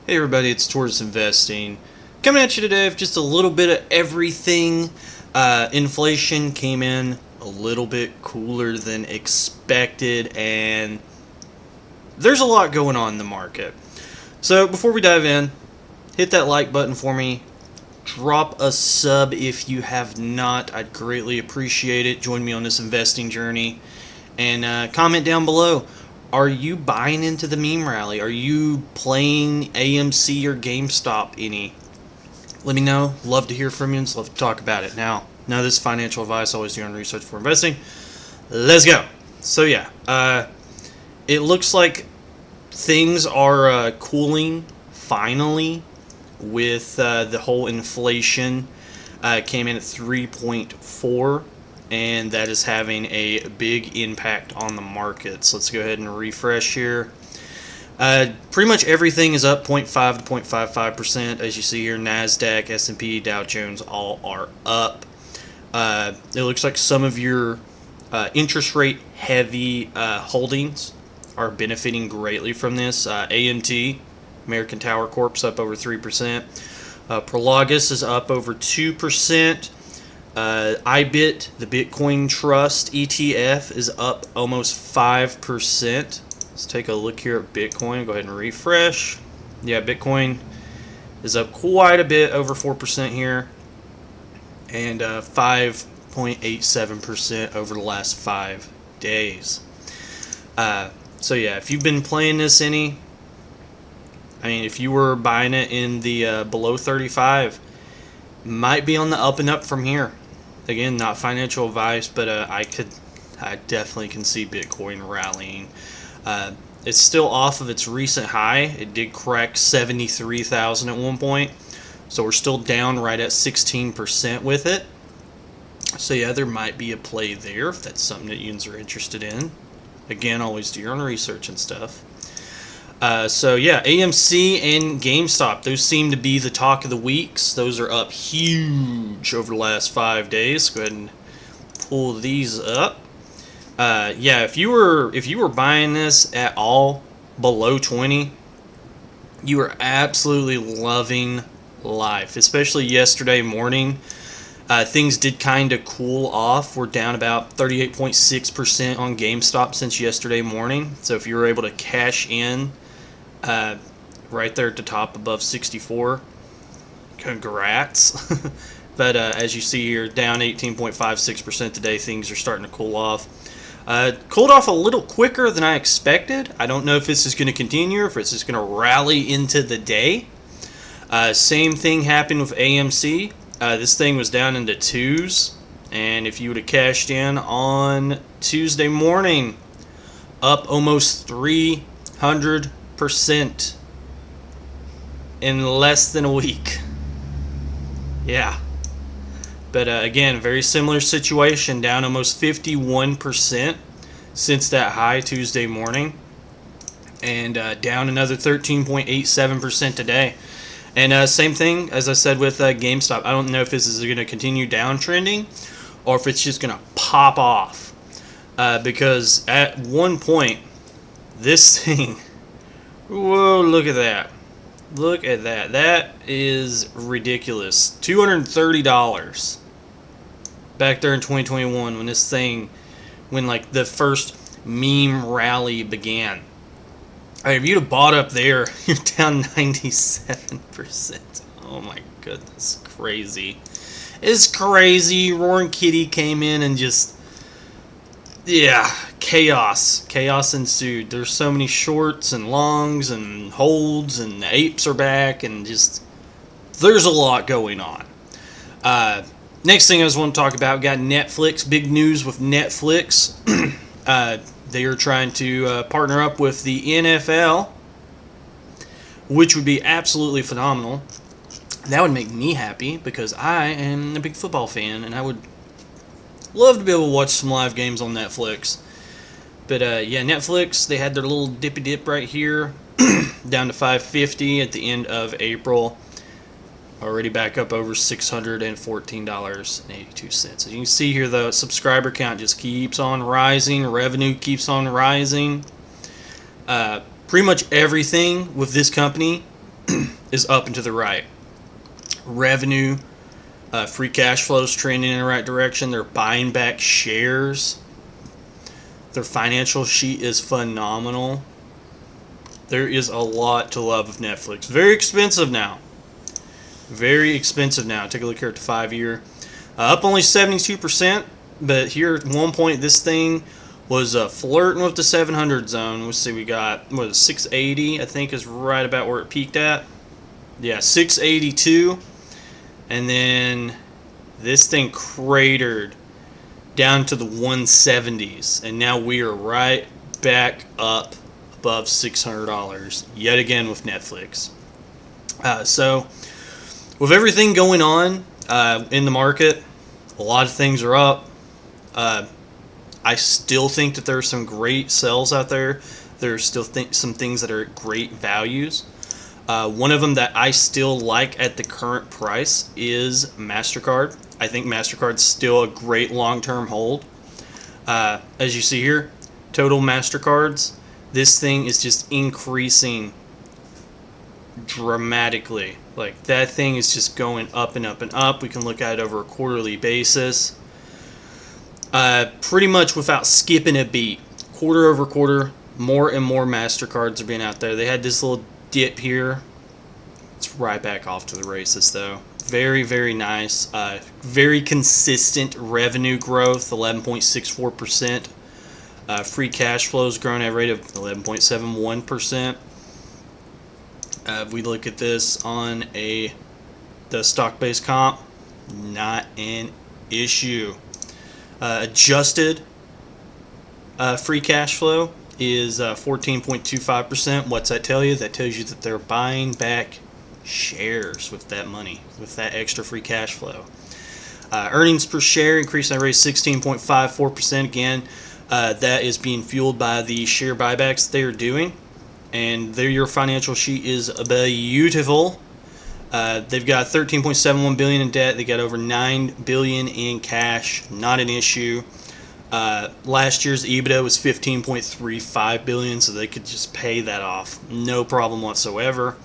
Hey everybody, it's Towards Investing. Coming at you today with just a little bit of everything. Inflation came in a little bit cooler than expected, and there's a lot going on in the market. So before we dive in, hit that like button for me. Drop a sub if you have not. I'd greatly appreciate it. Join me on this investing journey. And comment down below. Are you buying into the meme rally? Are you playing AMC or GameStop any? Let me know. Love to hear from you and love to talk about it. Now, none of this financial advice. Always do your own research for investing. Let's go. So yeah, it looks like things are cooling finally with the whole inflation. Came in at 3.4. And that is having a big impact on the markets. Let's go ahead and refresh here. Pretty much everything is up 0.5 to 0.55%. As you see here, NASDAQ, S&P, Dow Jones, all are up. It looks like some of your interest rate heavy holdings are benefiting greatly from this. AMT, American Tower Corp's up over 3%. Prologis is up over 2%. IBIT, the Bitcoin Trust ETF, is up almost 5%. Let's take a look here at Bitcoin. Go ahead and refresh. Yeah, Bitcoin is up quite a bit, over 4% here, and 5.87% over the last 5 days. So yeah, if you've been playing this if you were buying it in the below 35, might be on the up and up from here. Again, not financial advice, but I definitely can see Bitcoin rallying. It's still off of its recent high. It did crack 73,000 at one point, so we're still down right at 16% with it. So yeah, there might be a play there if that's something that you are interested in. Again, always do your own research and stuff. So yeah, AMC and GameStop, those seem to be the talk of the weeks. Those are up huge over the last 5 days. Go ahead and pull these up. Yeah, if you were buying this at all below 20, you were absolutely loving life. Especially yesterday morning, things did kind of cool off. We're down about 38.6% on GameStop since yesterday morning. So if you were able to cash in right there at the top above 64, congrats. But as you see here, down 18.56% today. Things are starting to cool off. Cooled off a little quicker than I expected. I don't know if this is going to continue or if it's just going to rally into the day. Same thing happened with AMC. This thing was down into twos, and if you would have cashed in on Tuesday morning, up almost 300% in less than a week. Yeah. But again, very similar situation, down almost 51% since that high Tuesday morning, and down another 13.87% today. And same thing, as I said, with GameStop. I don't know if this is going to continue downtrending or if it's just going to pop off. Because at one point, this thing... Whoa, look at that. Look at that. That is ridiculous. $230 back there in 2021 when this thing... when, like, the first meme rally began. If you'd have bought up there, you're down 97%. Oh my goodness, crazy. It's crazy. Roaring Kitty came in and just, yeah, chaos. Chaos ensued. There's so many shorts and longs and holds, and the apes are back, and just, there's a lot going on. Next thing I just want to talk about, got Netflix. Big news with Netflix. They are trying to partner up with the NFL, which would be absolutely phenomenal. That would make me happy because I am a big football fan, and I would love to be able to watch some live games on Netflix. But yeah, Netflix, they had their little dippy dip right here, down to $5.50 at the end of April. Already back up over $614.82. As you can see here, the subscriber count just keeps on rising. Revenue keeps on rising. Pretty much everything with this company is up and to the right. Revenue, free cash flow is trending in the right direction. They're buying back shares. Their financial sheet is phenomenal. There is a lot to love of Netflix. Very expensive now. Very expensive now. Take a look here at the 5-year. Up only 72%, but here at one point this thing was flirting with the 700 zone. Let's see, we got, 680, I think is right about where it peaked at. Yeah, 682. And then this thing cratered down to the 170s. And now we are right back up above $600 yet again with Netflix. So with everything going on in the market, a lot of things are up. I still think that there are some great sales out there. There's still some things that are great values. One of them that I still like at the current price is MasterCard. I think MasterCard's still a great long-term hold. As you see here, total MasterCards, this thing is just increasing dramatically. Like, that thing is just going up and up and up. We can look at it over a quarterly basis. Pretty much without skipping a beat. Quarter over quarter, more and more MasterCards are being out there. They had this little dip here. It's right back off to the races, though. Very, very nice. Very consistent revenue growth, 11.64%. Free cash flow is growing at a rate of 11.71%. If we look at this on the stock-based comp, not an issue. Adjusted free cash flow is 14.25%. What's that tell you? That tells you that they're buying back shares with that money, with that extra free cash flow. Earnings per share increased at a rate of 16.54%. Again, that is being fueled by the share buybacks they are doing. And there, your financial sheet is beautiful. They've got $13.71 billion in debt. They got over $9 billion in cash. Not an issue. Last year's EBITDA was $15.35 billion, so they could just pay that off, no problem whatsoever.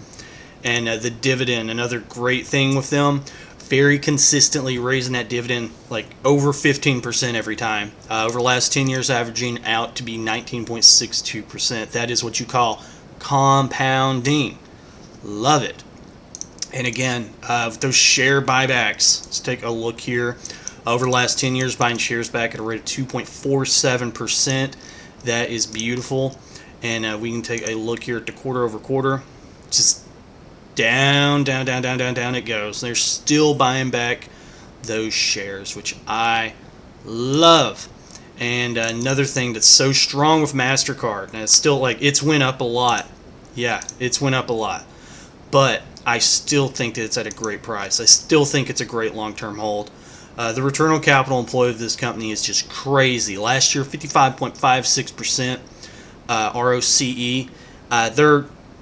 And the dividend, another great thing with them, very consistently raising that dividend like over 15% every time. Over the last 10 years, averaging out to be 19.62%. That is what you call compounding. Love it. And again, those share buybacks, let's take a look here. Over the last 10 years, buying shares back at a rate of 2.47%. That is beautiful. And we can take a look here at the quarter over quarter. Just down, down, down, down, down, down it goes. They're still buying back those shares, which I love. And another thing that's so strong with MasterCard, and it's still like, it's went up a lot. Yeah, it's went up a lot. But I still think that it's at a great price. I still think it's a great long-term hold. The return on capital employed of this company is just crazy. Last year, 55.56% ROCE.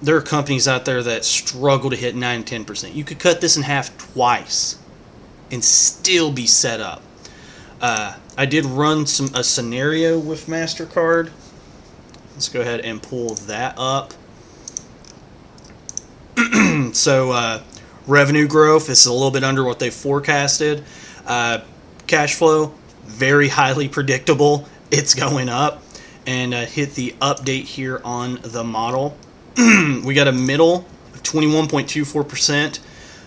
There are companies out there that struggle to hit 9 and 10%. You could cut this in half twice and still be set up. I did run a scenario with MasterCard. Let's go ahead and pull that up. So revenue growth is a little bit under what they forecasted. Cash flow, very highly predictable. It's going up. And hit the update here on the model. We got a middle of 21.24%.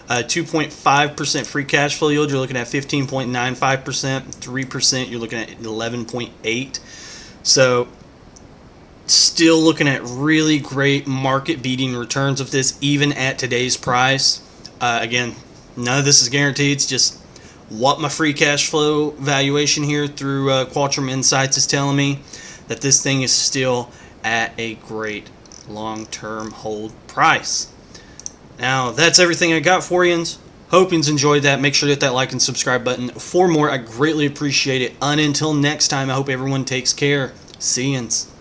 2.5% free cash flow yield, you're looking at 15.95%. 3%, you're looking at 11.8%. So still looking at really great market-beating returns of this, even at today's price. Again, none of this is guaranteed. It's just what my free cash flow valuation here through Qualtrim Insights is telling me, that this thing is still at a great long-term hold price. Now, that's everything I got for you. Hope you enjoyed that. Make sure to hit that like and subscribe button for more. I greatly appreciate it. Until next time, I hope everyone takes care. See yous.